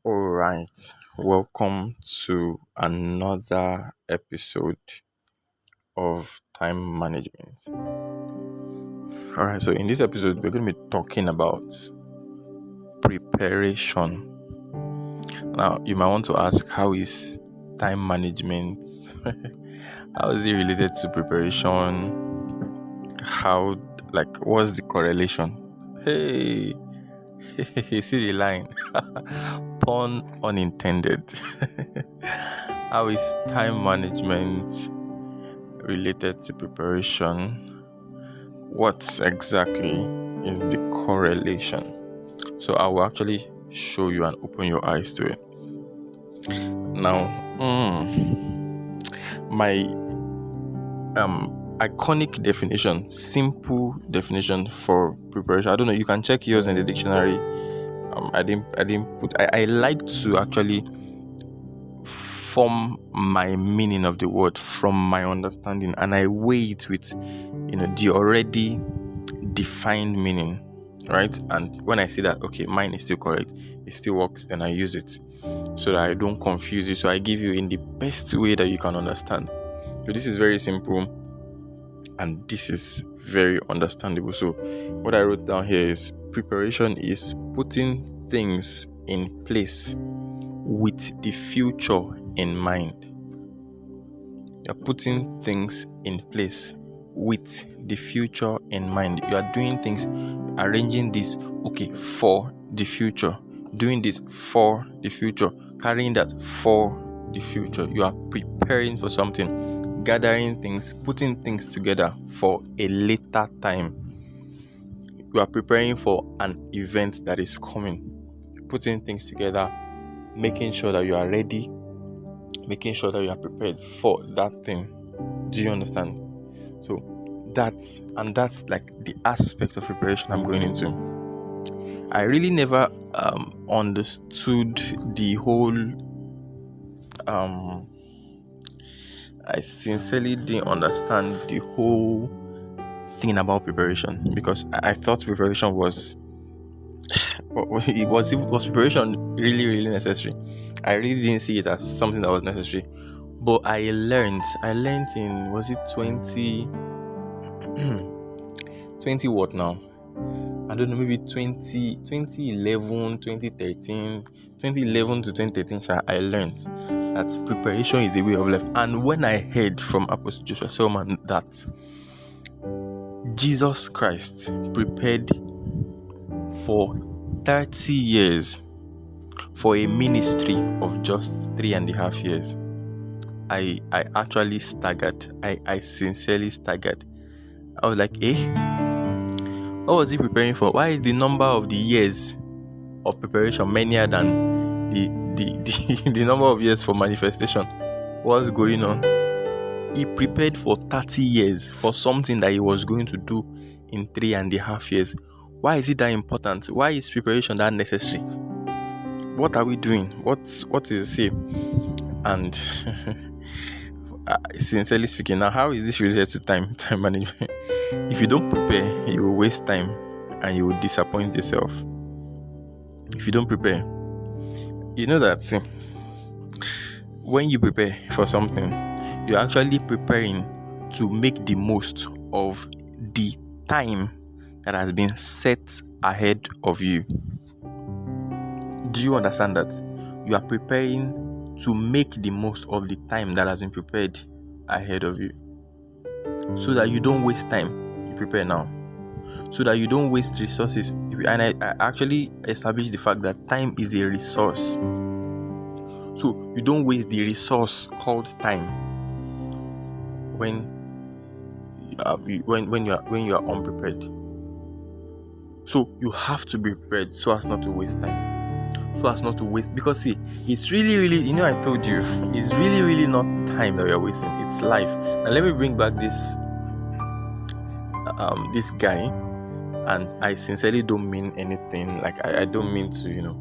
All right, welcome to another episode of time management. All right, so in this episode, we're going to be talking about preparation. Now, you might want to ask, how is time management? How is it related to preparation? What's the correlation? Hey, see the line? Pun unintended. How is time management related to preparation? What exactly is the correlation? So I will actually show you and open your eyes to it. Now, my iconic definition, simple definition for preparation. I don't know. You can check yours in the dictionary. I like to actually form my meaning of the word from my understanding, and I weigh it with the already defined meaning, right? And when I see that mine is still correct, it still works, then I use it so that I don't confuse you. So I give you in the best way that you can understand. So this is very simple and this is very understandable. So what I wrote down here is preparation is putting things in place with the future in mind. You're putting things in place with the future in mind. You are doing things, arranging this for the future, doing this for the future, carrying that for the future. You are preparing for something, gathering things, putting things together for a later time. You are preparing for an event that is coming, putting things together, making sure that you are ready, making sure that you are prepared for that thing. Do you understand? So that's like the aspect of preparation I'm going into. I really never understood the whole I sincerely didn't understand the whole thing about preparation, because I thought preparation was was preparation really necessary. I really didn't see it as something that was necessary. But I learned in, was it 20 what now? I don't know, maybe 2011, 2013, 2011 to 2013, I learned that preparation is the way of life. And when I heard from Apostle Joshua Selman that Jesus Christ prepared for 30 years for a ministry of just 3.5 years, I actually staggered. I sincerely staggered. I was like, what was he preparing for? Why is the number of the years of preparation many than the number of years for manifestation? What's going on? He prepared for 30 years for something that he was going to do in 3.5 years. Why is it that important? Why is preparation that necessary? What are we doing? What is it? And sincerely speaking, now how is this related to time management? If you don't prepare, you will waste time and you will disappoint yourself. If you don't prepare, you know that when you prepare for something, you're actually preparing to make the most of the time that has been set ahead of you. Do you understand that? You are preparing to make the most of the time that has been prepared ahead of you, so that you don't waste time. You prepare now so that you don't waste resources. And I actually established the fact that time is a resource, so you don't waste the resource called time when you are unprepared. So you have to be prepared so as not to waste time, because see, it's really, I told you, it's really not time that we are wasting, it's life. Now let me bring back this guy, and I sincerely don't mean anything, like I don't mean to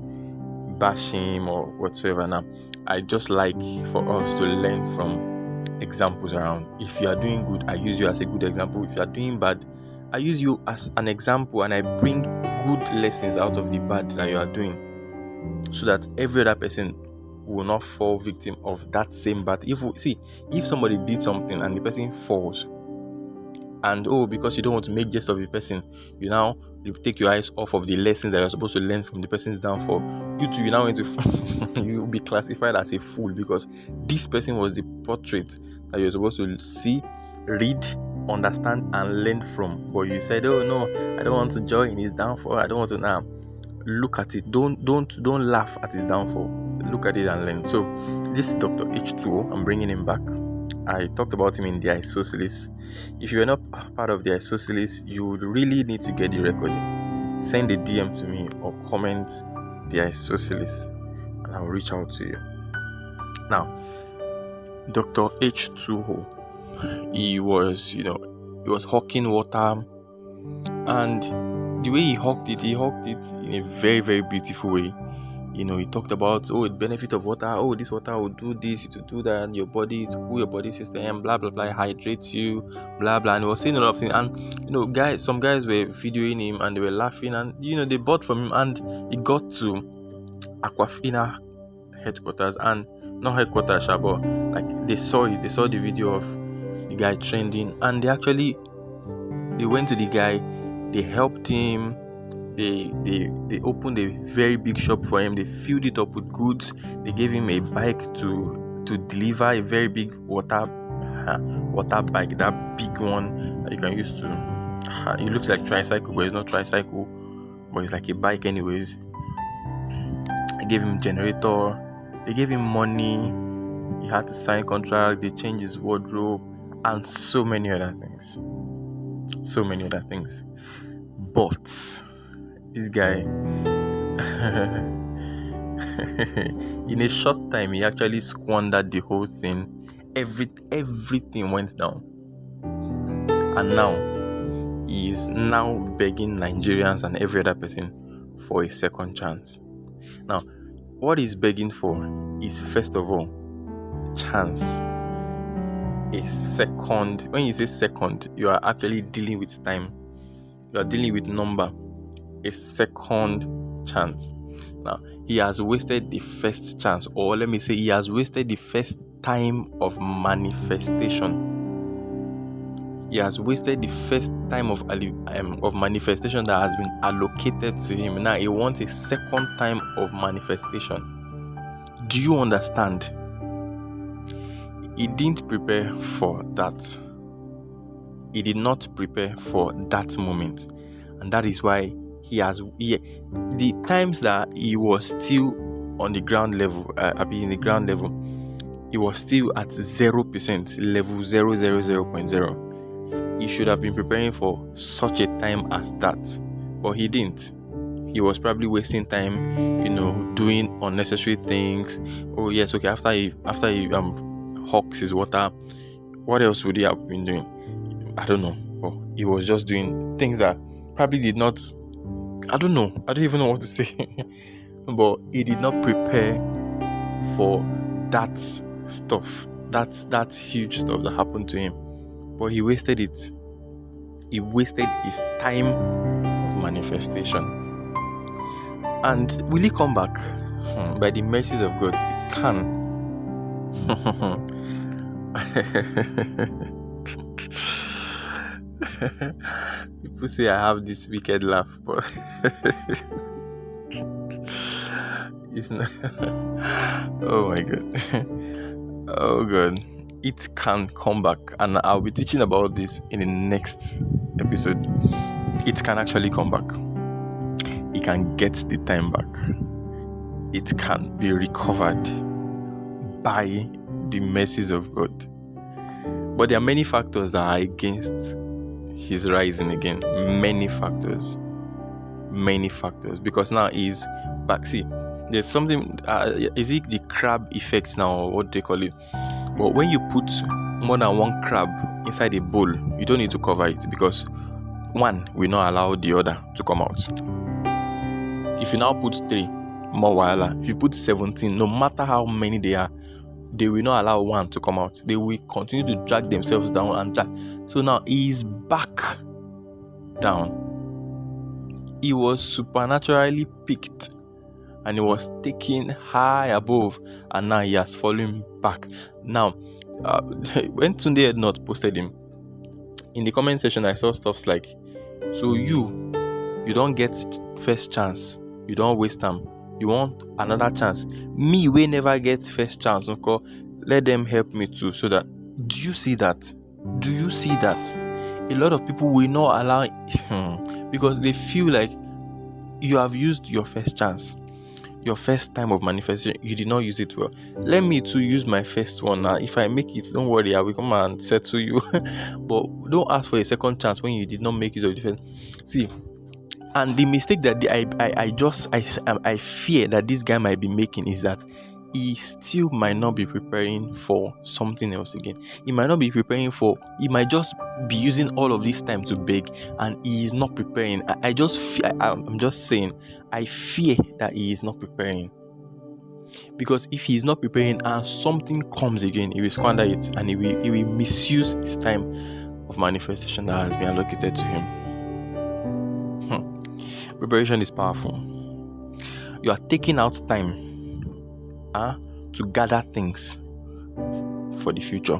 bash him or whatsoever. Now I just like for us to learn from examples around. If you are doing good, I use you as a good example. If you are doing bad, I use you as an example, and I bring good lessons out of the bad that you are doing. so that every other person will not fall victim of that same bad. If somebody did something and the person falls, and because you don't want to make jest of the person, you take your eyes off of the lessons that you're supposed to learn from the person's downfall. You now want to you will be classified as a fool, because this person was the portrait that you're supposed to see, read, understand, and learn from. But you said, "Oh no, I don't want to join his downfall. I don't want to." Now look at it. Don't laugh at his downfall. Look at it and learn. So this Dr. H2O, I'm bringing him back. I talked about him in the Isosceles. If you are not part of the Isosceles, you would really need to get the recording. Send a DM to me or comment the Isosceles, and I'll reach out to you. Now, Dr. H2O, he was hawking water, and the way he hawked it in a very, very beautiful way. He talked about the benefit of water. This water will do this, it will do that. Your body, it cool your body system, blah blah blah. It hydrates you, blah blah. And he was saying a lot of things. And some guys were videoing him and they were laughing, and they bought from him. And he got to Aquafina headquarters, and not headquarters, but like they saw it. They saw the video of the guy trending, and they went to the guy. They helped him. They opened a very big shop for him. They filled it up with goods. They gave him a bike to deliver, a very big water bike, that big one that you can use to. It looks like tricycle, but it's not tricycle, but it's like a bike anyways. They gave him generator. They gave him money. He had to sign contract. They changed his wardrobe and so many other things. But this guy, in a short time, he actually squandered the whole thing. Everything went down, and now he is now begging Nigerians and every other person for a second chance. Now, what he's begging for is, first of all, chance. A second. When you say second, you are actually dealing with time. You are dealing with number. A second chance. Now, he has wasted the first chance, or let me say, he has wasted the first time of manifestation. He has wasted the first time of manifestation that has been allocated to him. Now he wants a second time of manifestation. Do you understand? He didn't prepare for that. He did not prepare for that moment, and that is why the times that he was still on the ground level, he was still at 0%, level 0.0. He should have been preparing for such a time as that, but he didn't. He was probably wasting time, doing unnecessary things. Oh yes, okay. After he hawks his water, what else would he have been doing? I don't know. But he was just doing things that probably did not. I don't know. I don't even know what to say. But he did not prepare for that stuff. That huge stuff that happened to him. But he wasted it. He wasted his time of manifestation. And will he come back? By the mercies of God, it can. People say I have this wicked laugh, but it's not. Oh my God. Oh God. It can come back, and I'll be teaching about this in the next episode. It can actually come back. It can get the time back. It can be recovered by the mercies of God. But there are many factors that are against his rising again. Many factors. Because now he's back. See, there's something. Is it the crab effect now, or what they call it? But when you put more than one crab inside a bowl, you don't need to cover it, because one will not allow the other to come out. If you now put 3, more wahala. If you put 17, no matter how many they are, they will not allow one to come out. They will continue to drag themselves down and drag. So now he is back down. He was supernaturally picked and he was taken high above, and now he has fallen back. Now, when Tunde Ednut posted him, in the comment section, I saw stuffs like, so you don't get first chance, you don't waste time, you want another chance. Me, we never get first chance, okay? Let them help me too. So that, do you see that? A lot of people will not allow because they feel like you have used your first chance, your first time of manifestation, you did not use it well. Let me to use my first one. Now if I make it, don't worry, I will come and settle you. But don't ask for a second chance when you did not make use of the first. See, and the mistake that I fear that this guy might be making is that he still might not be preparing for something else again. He might not be preparing he might just be using all of this time to beg, and he is not preparing. I'm just saying, I fear that he is not preparing. Because if he is not preparing and something comes again, he will squander it, and he will misuse his time of manifestation that has been allocated to him. Preparation is powerful. You are taking out time to gather things for the future.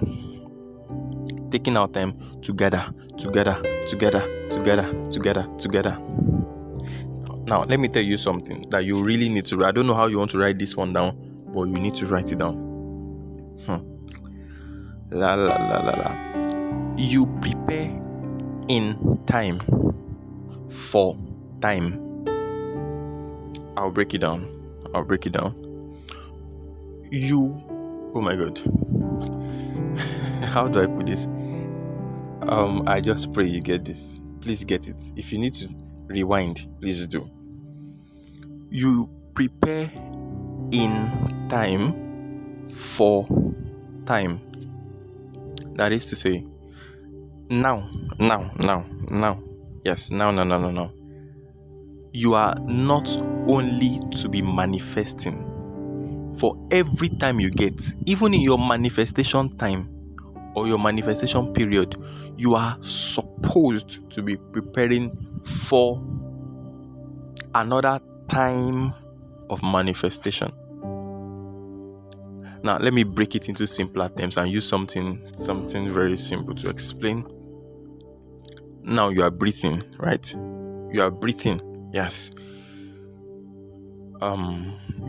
Taking out time to gather. Now, let me tell you something that you really need to. I don't know how you want to write this one down, but you need to write it down. You prepare in time for time. I'll break it down. Oh my God. How do I put this? I just pray you get this. Please get it. If you need to rewind, please do. You prepare in time for time. That is to say, now. Yes, now. You are not only to be manifesting for every time you get, even in your manifestation time or your manifestation period, you are supposed to be preparing for another time of manifestation. Now, let me break it into simpler terms and use something very simple to explain. Now you are breathing, right? You are breathing, yes.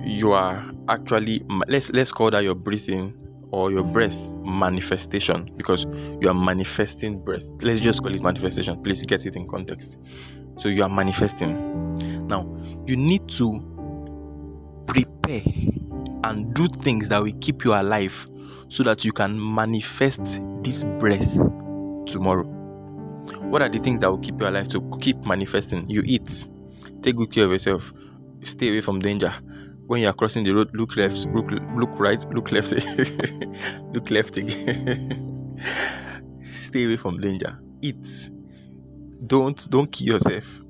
You are actually, let's call that your breathing or your breath manifestation, because you are manifesting breath. Let's just call it manifestation. Please get it in context. So you are manifesting. Now, you need to prepare and do things that will keep you alive so that you can manifest this breath tomorrow. What are the things that will keep you alive to keep manifesting? You eat. Take good care of yourself. Stay away from danger. When you are crossing the road, look left, look right, look left. Look left again. Stay away from danger. Eat. Don't kill yourself.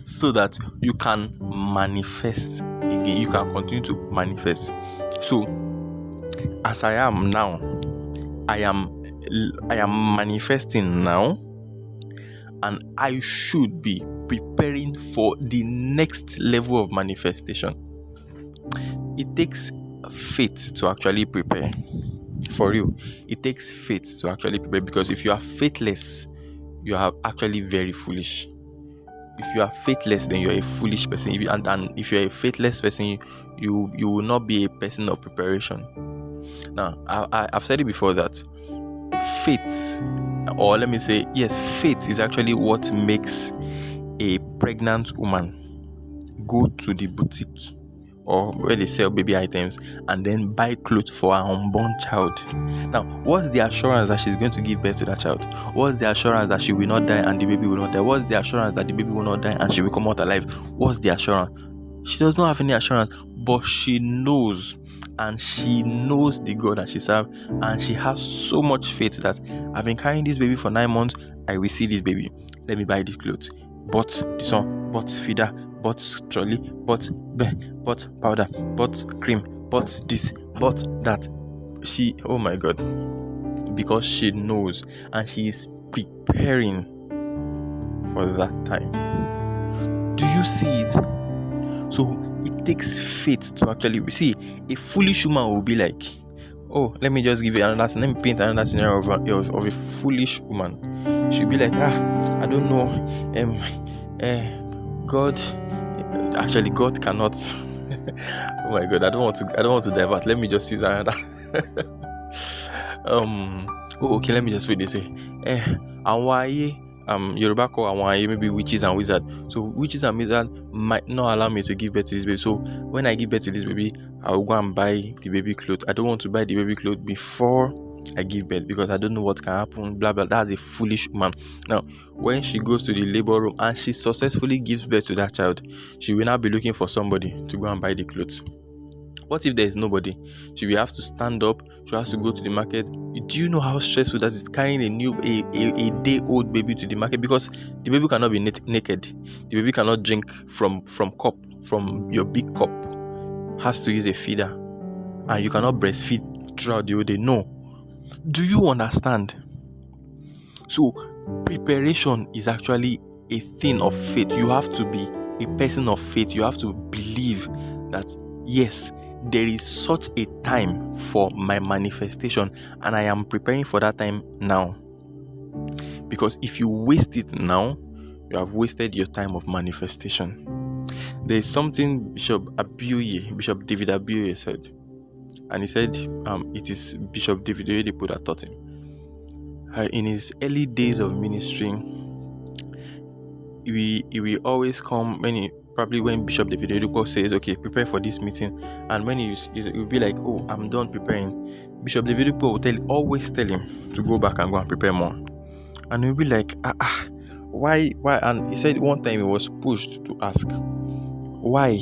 So that you can manifest again. You can continue to manifest. So, as I am now, I am manifesting now, and I should be preparing for the next level of manifestation. It takes faith to actually prepare. For real, it takes faith to actually prepare, because if you are faithless, you are actually very foolish. If you are faithless, then you are a foolish person. And if you are a faithless person, you will not be a person of preparation. Now, I've said it before that faith, or let me say, yes, faith is actually what makes a pregnant woman go to the boutique or where they sell baby items and then buy clothes for her unborn child. Now, what's the assurance that she's going to give birth to that child? What's the assurance that she will not die and the baby will not die? What's the assurance that the baby will not die and she will come out alive? What's the assurance? She does not have any assurance, but she knows, and she knows the God that she serves, and she has so much faith that I've been carrying this baby for 9 months. I will see this baby. Let me buy these clothes. Bought this one, bought feeder, bought trolley, bought powder, bought cream, bought this, bought that. She, oh my God, because she knows and she is preparing for that time. Do you see it? So it takes faith to actually see. A foolish woman will be like, oh, let me just give you another, let me paint another scenario of a foolish woman. She'll be like, I don't know, God cannot. Oh my God, I don't want to divert. Let me just use another. Okay, let me just put it this way. Yoruba call Awaye maybe witches and wizards. So witches and wizards might not allow me to give birth to this baby. So when I give birth to this baby, I will go and buy the baby clothes. I don't want to buy the baby clothes before I give birth because I don't know what can happen. Blah blah. That's a foolish woman. Now, when she goes to the labor room and she successfully gives birth to that child, she will now be looking for somebody to go and buy the clothes. What if there is nobody? She will have to stand up. She has to go to the market. Do you know how stressful that is, carrying a day-old baby to the market? Because the baby cannot be naked. The baby cannot drink from your big cup. Has to use a feeder, and you cannot breastfeed throughout the whole day. No. Do you understand? So preparation is actually a thing of faith. You have to be a person of faith. You have to believe that yes, there is such a time for my manifestation, and I am preparing for that time now. Because if you waste it now, you have wasted your time of manifestation. There is something Bishop David Abiyoye said, and he said, it is Bishop David Oyedepo that taught him. In his early days of ministry, he will always come when Bishop David Oyedepo says, okay, prepare for this meeting, and when he will be like, oh, I'm done preparing, Bishop David Oyedepo will always tell him to go back and go and prepare more. And he'll be like, why? And he said one time he was pushed to ask, why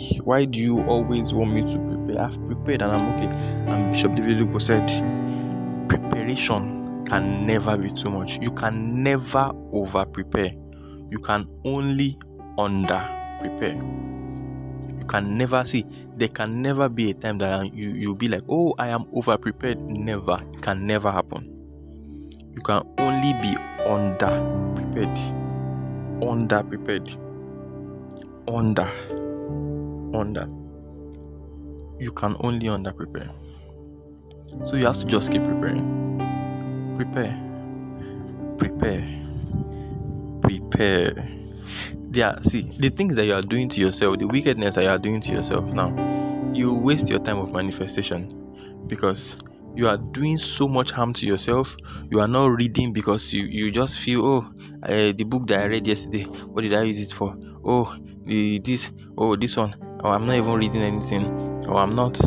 do you always want me to prepare? I've prepared and I'm okay. And Bishop David Oyedepo said, preparation can never be too much. You can never over prepare. You can only under prepare. You can never there can never be a time that you'll be like, oh, I am over prepared. Never. It can never happen. You can only be under prepared. Under prepared. Under. You can only under prepare. So you have to just keep preparing. Prepare. The things that you are doing to yourself, the wickedness that you are doing to yourself now, you waste your time of manifestation because you are doing so much harm to yourself. You are not reading because you just feel, the book that I read yesterday, what did I use it for? This one. I'm not even reading anything. I'm not,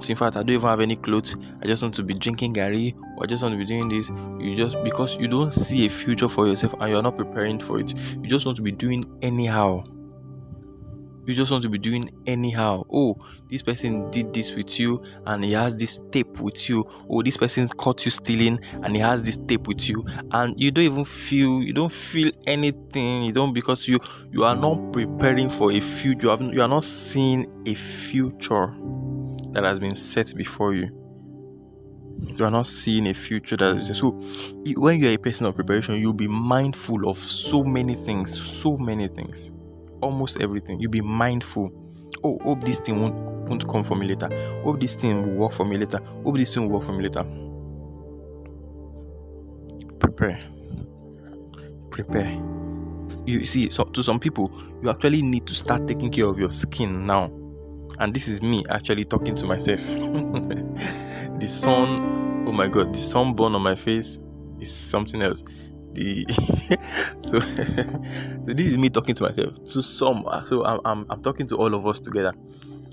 in fact, I don't even have any clothes. I just want to be drinking garri, or I just want to be doing this. Because you don't see a future for yourself and you're not preparing for it. You just want to be doing anyhow. Oh, this person did this with you and he has this tape with you. Oh, this person caught you stealing and he has this tape with you, and you don't feel anything. Because you are not preparing for a future. You are not seeing a future that has been set before you. You are not seeing a future that is. So when you are a person of preparation, you'll be mindful of so many things. Almost everything. You'll be mindful. Oh, hope this thing won't come for me later. Hope this thing will work for me later. Prepare. You see, so to some people, you actually need to start taking care of your skin now. And this is me actually talking to myself. The sun, oh my God, the sunburn on my face is something else. So this is me talking to myself. So I'm talking to all of us together.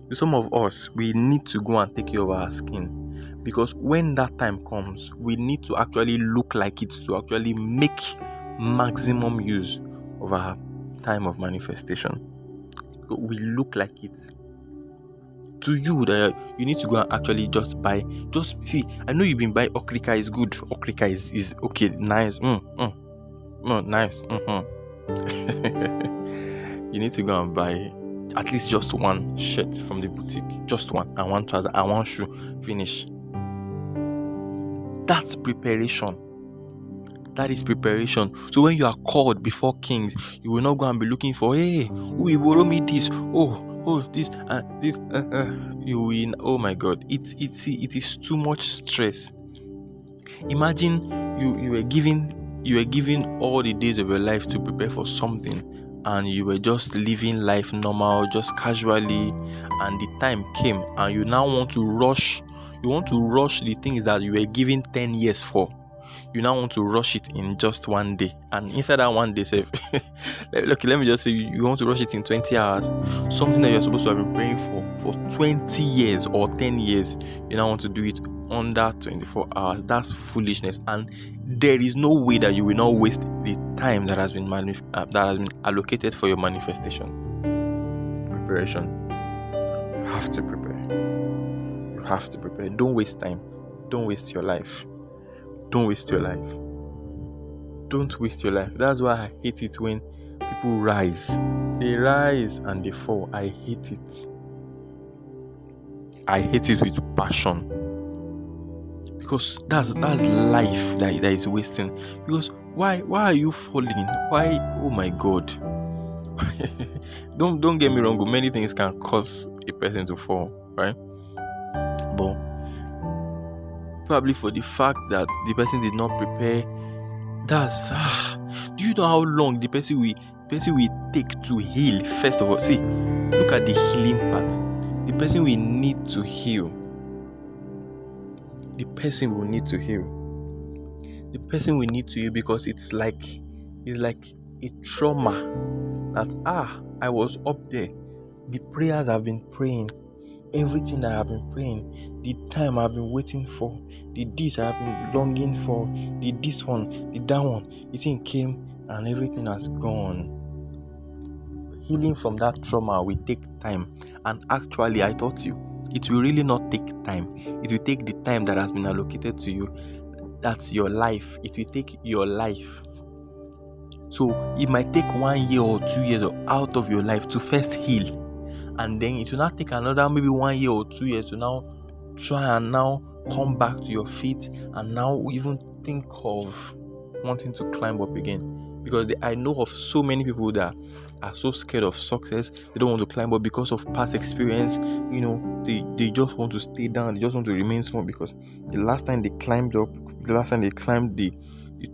To some of us, we need to go and take care of our skin, because when that time comes, we need to actually look like it, to actually make maximum use of our time of manifestation. So we look like it. To you, that you need to go and actually I know you've been buying okrika is good. Okrika is okay, nice. Nice. You need to go and buy at least just one shirt from the boutique, just one, and one trouser and one shoe. Finish. That's preparation. That is preparation. So when you are called before kings, you will not go and be looking for, hey, who will borrow me this? This, this. You will. Oh my God, it is too much stress. Imagine you were given all the days of your life to prepare for something, and you were just living life normal, just casually, and the time came, and you now want to rush. You want to rush the things that you were given 10 years for. You now want to rush it in just one day, and inside that one day, let me just say, you want to rush it in 20 hours. Something that you're supposed to have been praying for 20 years or 10 years, you now want to do it under 24 hours. That's foolishness, and there is no way that you will not waste the time that has been allocated for your manifestation. Preparation. You have to prepare. You have to prepare. Don't waste time. Don't waste your life. Don't waste your life. Don't waste your life. That's why I hate it when people rise. They rise and they fall. I hate it. I hate it with passion. Because that's life that is wasting. Because why are you falling? Why? Oh my God. Don't get me wrong. Many things can cause a person to fall, right? But probably for the fact that the person did not prepare. That's do you know how long the person will take to heal? First of all, see, look at the healing part. The person will need to heal. The person will need to heal. The person will need to heal because it's like a trauma that I was up there. The prayers I've been praying, everything that I've been praying, the time I've been waiting for, the this I've been longing for, the this one, the that one, the thing came and everything has gone. Healing from that trauma will take time, and actually I taught you, it will really not take time. It will take the time that has been allocated to you. That's your life. It will take your life. So it might take 1 year or 2 years out of your life to first heal, and then it will not take another maybe 1 year or 2 years to now try and now come back to your feet and now even think of wanting to climb up again. Because I know of so many people that are so scared of success, they don't want to climb up because of past experience. They just want to stay down, they just want to remain small, because the last time they climbed the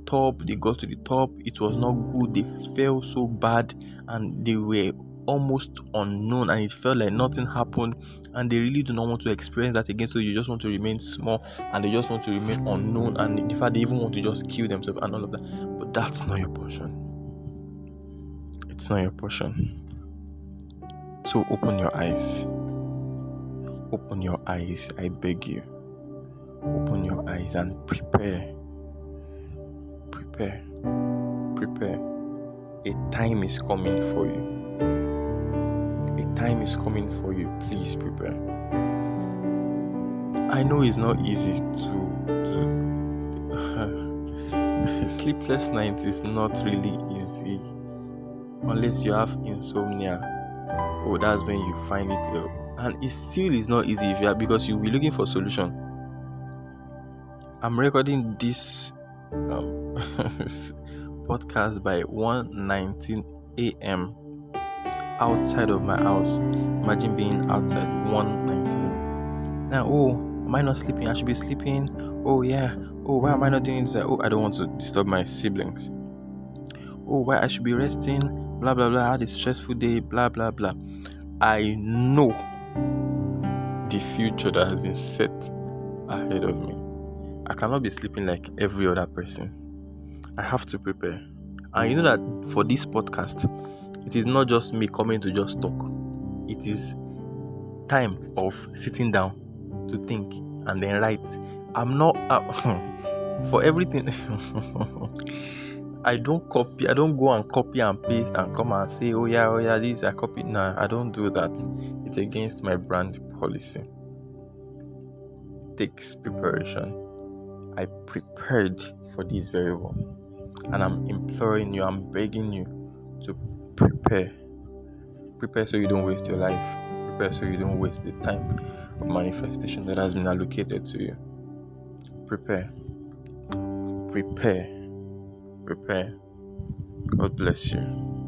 top, they got to the top, it was not good, they felt so bad and they were almost unknown and it felt like nothing happened, and they really do not want to experience that again. So you just want to remain small and they just want to remain unknown, and in fact they even want to just kill themselves and all of that. But that's not your portion. It's not your portion. So open your eyes. Open your eyes, I beg you. Open your eyes and prepare. A time is coming for you. A time is coming for you. Please prepare. I know it's not easy to sleepless nights is not really easy unless you have insomnia. That's when you find it, and it still is not easy because you'll be looking for solution. I'm recording this podcast by 1:19 a.m. outside of my house. Imagine being outside 1:19. Now, am I not sleeping? I should be sleeping. Why am I not doing this? I don't want to disturb my siblings. Why I should be resting? Blah blah blah. I had a stressful day. Blah blah blah. I know the future that has been set ahead of me. I cannot be sleeping like every other person. I have to prepare. And you know that for this podcast, it is not just me coming to just talk. It is time of sitting down to think and then write. I'm not for everything. I don't copy. I don't go and copy and paste and come and say, oh yeah, this I copied. Nah, I don't do that. It's against my brand policy. It takes preparation. I prepared for this very well, and I'm imploring you, I'm begging you to prepare so you don't waste your life. Prepare so you don't waste the time of manifestation that has been allocated to you. Prepare prepare. God bless you.